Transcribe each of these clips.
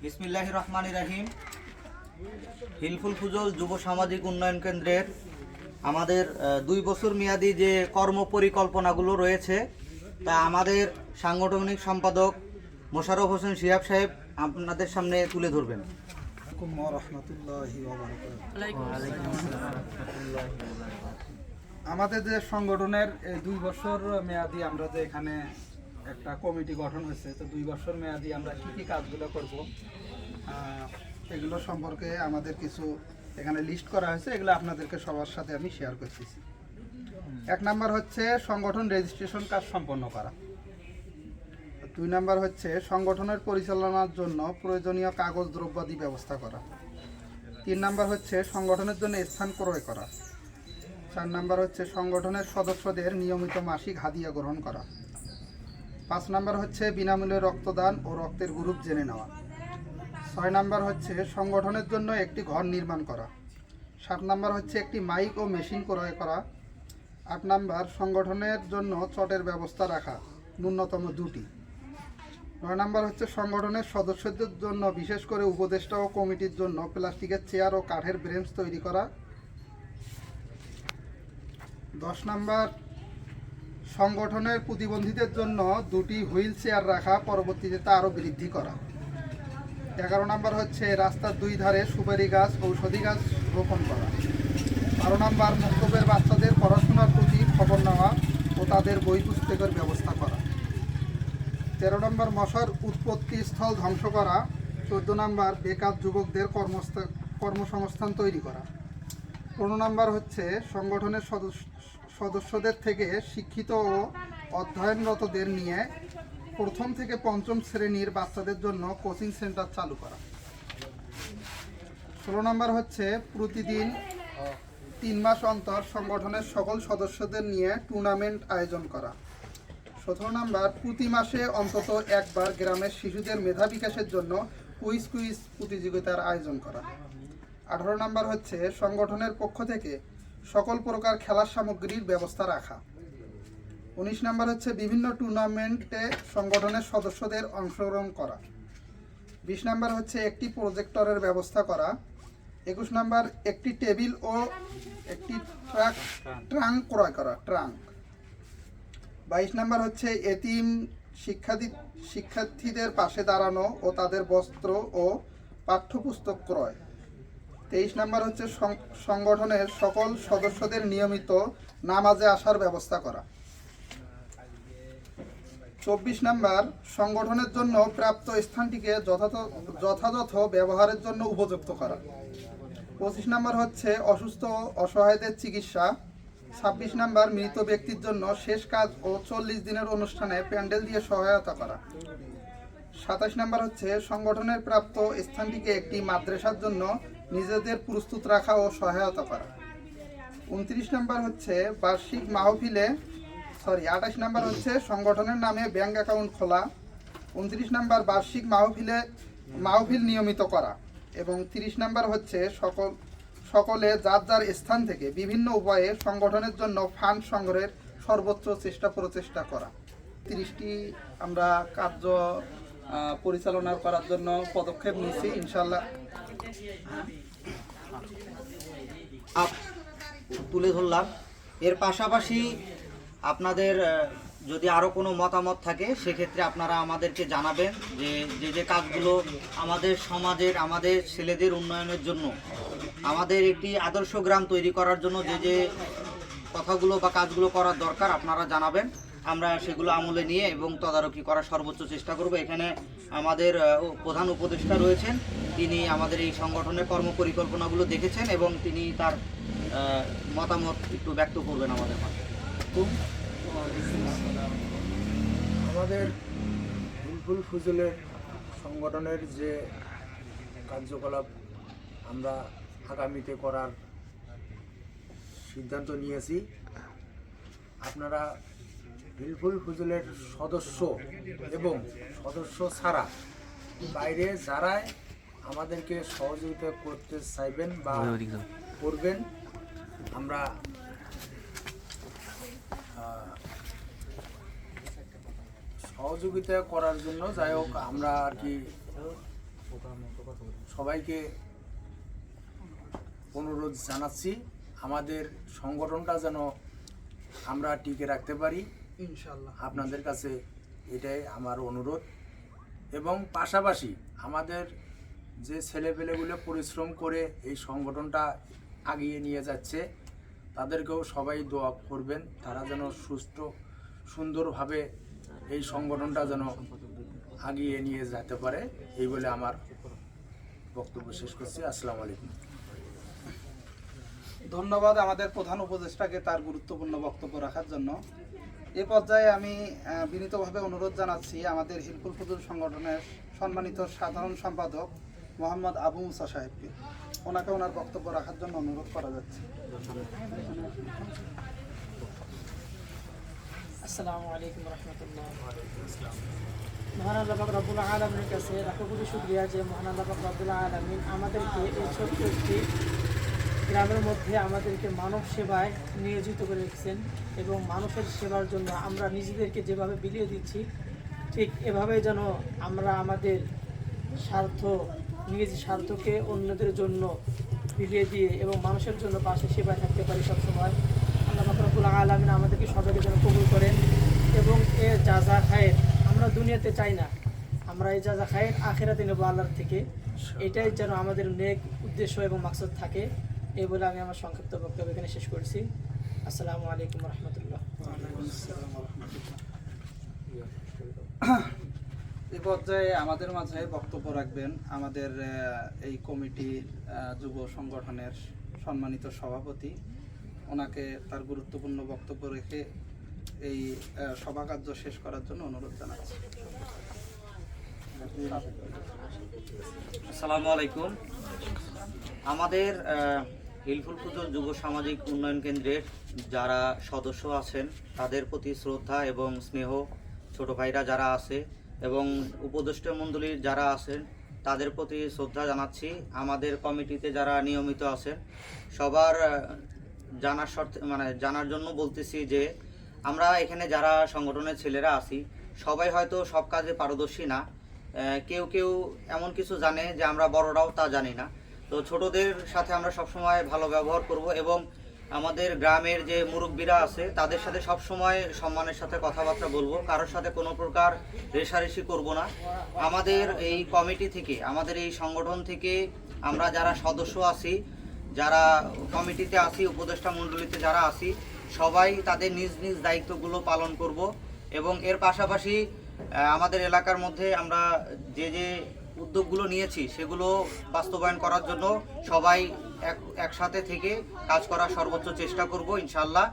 বিসমিল্লাহির রহমানির রহিম। হিলফুল ফুজল যুব সামাজিক উন্নয়ন কেন্দ্রের আমাদের 2 বছর মেয়াদী যে কর্ম পরিকল্পনাগুলো রয়েছে তা আমাদের সাংগঠনিক সম্পাদক মোশাররফ হোসেন শিহাব সাহেব আপনাদের সামনে তুলে ধরবেন। আমাদের যে সংগঠনের 2 বছর মেয়াদি আমরা যে এখানে একটা কমিটি গঠন হয়েছে, তো 2 বছর মেয়াদি আমরা কী কাজগুলো করব এগুলো সম্পর্কে আমাদের কিছু এখানে লিস্ট করা হয়েছে, এগুলো আপনাদেরকে সবার সাথে আমি শেয়ার করতেছি। 1 নাম্বার হচ্ছে সংগঠন রেজিস্ট্রেশন কাজ সম্পন্ন করা। 2 নাম্বার হচ্ছে সংগঠনের পরিচালনার জন্য প্রয়োজনীয় কাগজ দ্রব্যাদি ব্যবস্থা করা। 3 নাম্বার হচ্ছে সংগঠনের জন্য স্থান ক্রয় করা। 4 নাম্বার হচ্ছে সংগঠনের সদস্যদের নিয়মিত মাসিক হাদিয়া গ্রহণ করা। 5 নাম্বার হচ্ছে বিনামূল্যে রক্তদান ও রক্তের গ্রুপ জেনে নেওয়া। 6 নাম্বার হচ্ছে সংগঠনের জন্য একটি ঘর নির্মাণ করা। 7 নাম্বার হচ্ছে একটি মাইক ও মেশিন ক্রয় করা। 8 নাম্বার সংগঠনের জন্য চটের ব্যবস্থা রাখা, ন্যূনতম 2টি। 9 নাম্বার হচ্ছে সংগঠনের সদস্যদের জন্য বিশেষ করে উপদেষ্টা ও কমিটির জন্য প্লাস্টিকের চেয়ার ও কাঠের বেঞ্চ তৈরি করা। 10 নাম্বার সংগঠনের প্রতিবন্ধীদের জন্য 2টি হুইল চেয়ার রাখা, পরবর্তীতে তা আরও বৃদ্ধি করা। 11 নাম্বার হচ্ছে রাস্তার 2 ধারে সুপারি গাছ, ঔষধি গাছ রোপণ করা। 12 নাম্বার মুক্তবের বাচ্চাদের পড়াশোনার প্রতি খবর নেওয়া ও তাদের বই পুস্তকের ব্যবস্থা করা। 13 নম্বর মশার উৎপত্তি স্থল ধ্বংস করা। 14 নাম্বার বেকার যুবকদের কর্মসংস্থান তৈরি করা। 15 নাম্বার হচ্ছে সংগঠনের সদস্যদের থেকে শিক্ষিত ও অধ্যয়নরতদের নিয়ে 1ম থেকে 5ম শ্রেণীর বাচ্চাদের জন্য কোচিং সেন্টার চালু করা। 16 নাম্বার হচ্ছে প্রতিদিন 3 মাস অন্তর সংগঠনের সকল সদস্যদের নিয়ে টুর্নামেন্ট আয়োজন করা। 17 নাম্বার প্রতি মাসে অন্তত একবার গ্রামের শিশুদের মেধা বিকাশের জন্য কুইজ প্রতিযোগিতার আয়োজন করা। 18 নাম্বার হচ্ছে সংগঠনের পক্ষ থেকে সকল প্রকার খেলার সামগ্রীর ব্যবস্থা রাখা। 19 নাম্বার হচ্ছে বিভিন্ন টুর্নামেন্টে সংগঠনের সদস্যদের অংশগ্রহণ করা। 20 নাম্বার হচ্ছে একটি প্রজেক্টরের ব্যবস্থা করা। 21 নাম্বার একটি টেবিল ও একটি ট্রাঙ্ক ক্রয় করা, ট্রাঙ্ক। 22 নাম্বার হচ্ছে এতিম শিক্ষার্থীদের পাশে দাঁড়ানো ও তাদের বস্ত্র ও পাঠ্যপুস্তক ক্রয়। 23 নাম্বার হচ্ছে সংগঠনের সকল সদস্যদের নিয়মিত নামাজে আসার ব্যবস্থা করা। 24 নাম্বার সংগঠনের জন্য প্রাপ্ত স্থানটিকে যথাযথ ব্যবহারের জন্য উপযুক্ত করা। 25 নাম্বার হচ্ছে অসুস্থ অসহায়দের চিকিৎসা। 26 নাম্বার মৃত ব্যক্তির জন্য শেষ কাজ ও 40 দিনের অনুষ্ঠানে প্যান্ডেল দিয়ে সহায়তা করা। 27 নাম্বার হচ্ছে সংগঠনের প্রাপ্ত স্থানটিকে একটি মাদ্রাসার জন্য নিজেদের প্রস্তুত রাখা ও সহায়তা করা। 29 নাম্বার হচ্ছে বার্ষিক মাহফিলে 28 নাম্বার হচ্ছে সংগঠনের নামে ব্যাংক অ্যাকাউন্ট খোলা। 29 নাম্বার বার্ষিক মাহফিল নিয়মিত করা। এবং 30 নাম্বার হচ্ছে সকলে যার যার স্থান থেকে বিভিন্ন উপায়ে সংগঠনের জন্য ফান্ড সংগ্রহের সর্বোচ্চ প্রচেষ্টা করা। 30টি আমরা কার্য পরিচালনা করার জন্য পদক্ষেপ নিয়েছি ইনশাল্লাহ। তুলে ধরলাম। এর পাশাপাশি আপনাদের যদি আরও কোনো মতামত থাকে সেক্ষেত্রে আপনারা আমাদেরকে জানাবেন যে যে কাজগুলো আমাদের সমাজের আমাদের ছেলেদের উন্নয়নের জন্য আমাদের একটি আদর্শ গ্রাম তৈরি করার জন্য যে যে কথাগুলো বা কাজগুলো করার দরকার আপনারা জানাবেন। আমরা সেগুলো আমলে নিয়ে এবং তদারকি করার সর্বোচ্চ চেষ্টা করব। এখানে আমাদের প্রধান উপদেষ্টা রয়েছেন, তিনি আমাদের এই সংগঠনের কর্মপরিকল্পনাগুলো দেখেছেন এবং তিনি তার মতামত একটু ব্যক্ত করবেন আমাদের মাঝে। আমাদের হিলফুল ফুজলের সংগঠনের যে কার্যকলাপ আমরা আগামীতে করার সিদ্ধান্ত নিয়েছি, আপনারা হিলফুল ফুজলের সদস্য এবং সদস্য ছাড়া বাইরে যারাই আমাদেরকে সহযোগিতা করতে চাইবেন বা করবেন, আমরা সহযোগিতা করার জন্য যাই হোক আমরা আর কি সবাইকে অনুরোধ জানাচ্ছি আমাদের সংগঠনটা যেন আমরা টিকে রাখতে পারি ইনশাল্লাহ। আপনাদের কাছে এটাই আমার অনুরোধ। এবং পাশাপাশি আমাদের যে ছেলেপেলেগুলো পরিশ্রম করে এই সংগঠনটা আগিয়ে নিয়ে যাচ্ছে তাদেরকেও সবাই দোয়া করবেন, তারা যেন সুস্থ সুন্দরভাবে এই সংগঠনটা যেন আগিয়ে নিয়ে যেতে পারে, এই বলে আমার বক্তব্য শেষ করছি। আসসালামু আলাইকুম। ধন্যবাদ আমাদের প্রধান উপদেষ্টাকে তার গুরুত্বপূর্ণ বক্তব্য রাখার জন্য। এ পর্যায়ে আমি বিনীতভাবে অনুরোধ জানাচ্ছি আমাদের হিলফুল ফুজুল সংগঠনের সম্মানিত সাধারণ সম্পাদক মোহাম্মদ আবু মুসা সাহেবকে, ওনাকে ওনার বক্তব্য রাখার জন্য অনুরোধ করা যাচ্ছে। আসসালামু আলাইকুম রহমতুল্লাহ। মহান আল্লাহ পাক রব্বুল আলামিনের কাছে লাখো কোটি শুকরিয়া যে মহান আল্লাহ পাক রব্বুল আলামিন আমাদেরকে এই ছোট্ট একটি গ্রামের মধ্যে আমাদেরকে মানব সেবায় নিয়োজিত করে রেখেছেন এবং মানুষের সেবার জন্য আমরা নিজেদেরকে যেভাবে বিলিয়ে দিচ্ছি ঠিক এভাবেই যেন আমরা আমাদের নিজ স্বার্থকে অন্যদের জন্য বিলিয়ে দিয়ে এবং মানুষের জন্য পাশে সেবায় থাকতে পারি সবসময়। আল্লাহ পাক রব্বুল আলামিন আমাদেরকে সবাইকে যেন কবুল করেন এবং এর যা খায়ের আমরা দুনিয়াতে চাই না, আমরা এই যা খায়ের আখিরাতে নেব আল্লাহর থেকে, এটাই যেন আমাদের নেক উদ্দেশ্য এবং মাকসাদ থাকে। এই বলে আমি আমার সংক্ষিপ্ত বক্তব্য এখানে শেষ করছি। আসসালামু আলাইকুম রহমতুল্লাহ। এই পর্যায়ে আমাদের মাঝে বক্তব্য রাখবেন আমাদের এই কমিটির যুব সংগঠনের সম্মানিত সভাপতি, ওনাকে তার গুরুত্বপূর্ণ বক্তব্য রেখে এই সভা কার্য শেষ করার জন্য অনুরোধ জানাচ্ছি। আসসালামু আলাইকুম। আমাদের হিলফুল ফুজুল যুব সামাজিক উন্নয়ন কেন্দ্রের যারা সদস্য আছেন তাদের প্রতি শ্রদ্ধা এবং স্নেহ, ছোট ভাইরা যারা আছে এবং উপদেষ্টা মণ্ডলীর যারা আছেন তাদের প্রতি শ্রদ্ধা জানাচ্ছি। আমাদের কমিটিতে যারা নিয়মিত আছেন সবার জানার জন্য বলতেছি যে আমরা এখানে যারা সংগঠনের ছেলেরা আছি সবাই হয়তো সব কাজে পারদর্শী না, কেউ কেউ এমন কিছু জানে যে আমরা বড়রাও তা জানি না। তো ছোটদের সাথে আমরা সবসময় ভালো ব্যবহার করব এবং আমাদের গ্রামের যে মুরব্বীরা আছে তাদের সাথে সবসময় সম্মানের সাথে কথাবার্তা বলবো, কারোর সাথে কোনো প্রকার রেষারেষি করব না। আমাদের এই কমিটি থেকে, আমাদের এই সংগঠন থেকে আমরা যারা সদস্য আছি, যারা কমিটিতে আছি, উপদেষ্টা মণ্ডলীতে যারা আছি, সবাই তাদের নিজ নিজ দায়িত্বগুলো পালন করব এবং এর পাশাপাশি আমাদের এলাকার মধ্যে আমরা যে উদ্যোগগুলো নিয়েছি সেগুলো বাস্তবায়ন করার জন্য সবাই একসাথে থেকে কাজ করার সর্বোচ্চ চেষ্টা করব ইনশাল্লাহ।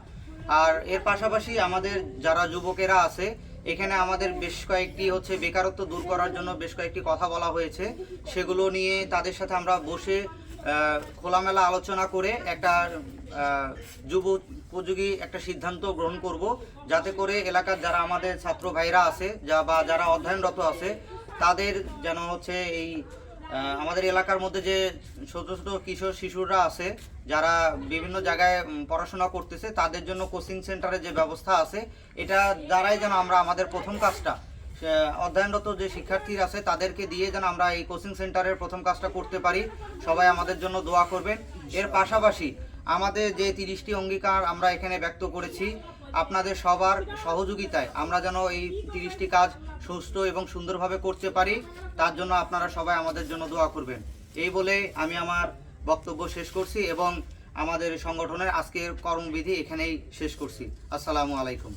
আর এর পাশাপাশি আমাদের যারা যুবকেরা আছে এখানে আমাদের বেশ কয়েকটি বেকারত্ব দূর করার জন্য বেশ কয়েকটি কথা বলা হয়েছে, সেগুলো নিয়ে তাদের সাথে আমরা বসে খোলামেলা আলোচনা করে একটা যুব উপযোগী একটা সিদ্ধান্ত গ্রহণ করব, যাতে করে এলাকার যারা আমাদের ছাত্র ভাইরা আছে বা যারা অধ্যয়নরত আছে তাদের যেন এই আমাদের এলাকার মধ্যে যে ছোট ছোট কিশোর শিশুরা আছে যারা বিভিন্ন জায়গায় পড়াশোনা করতেছে তাদের জন্য কোচিং সেন্টারের যে ব্যবস্থা আছে এটা দ্বারাই যেন আমরা আমাদের প্রথম কাজটা অধ্যয়নরত যে শিক্ষার্থীরা আছে তাদেরকে দিয়ে যেন আমরা এই কোচিং সেন্টারের প্রথম কাজটা করতে পারি। সবাই আমাদের জন্য দোয়া করবেন। এর পাশাপাশি আমাদের যে 30টি অঙ্গীকার আমরা এখানে ব্যক্ত করেছি, আপনাদের সবার সহযোগিতায় আমরা যেন এই 30টি কাজ সুস্থ এবং সুন্দরভাবে করতে পারি, তার জন্য আপনারা সবাই আমাদের জন্য দোয়া করবেন। এই বলে আমি আমার বক্তব্য শেষ করছি এবং আমাদের সংগঠনের আজকের কর্মবিধি এখানেই শেষ করছি। আসসালামু আলাইকুম।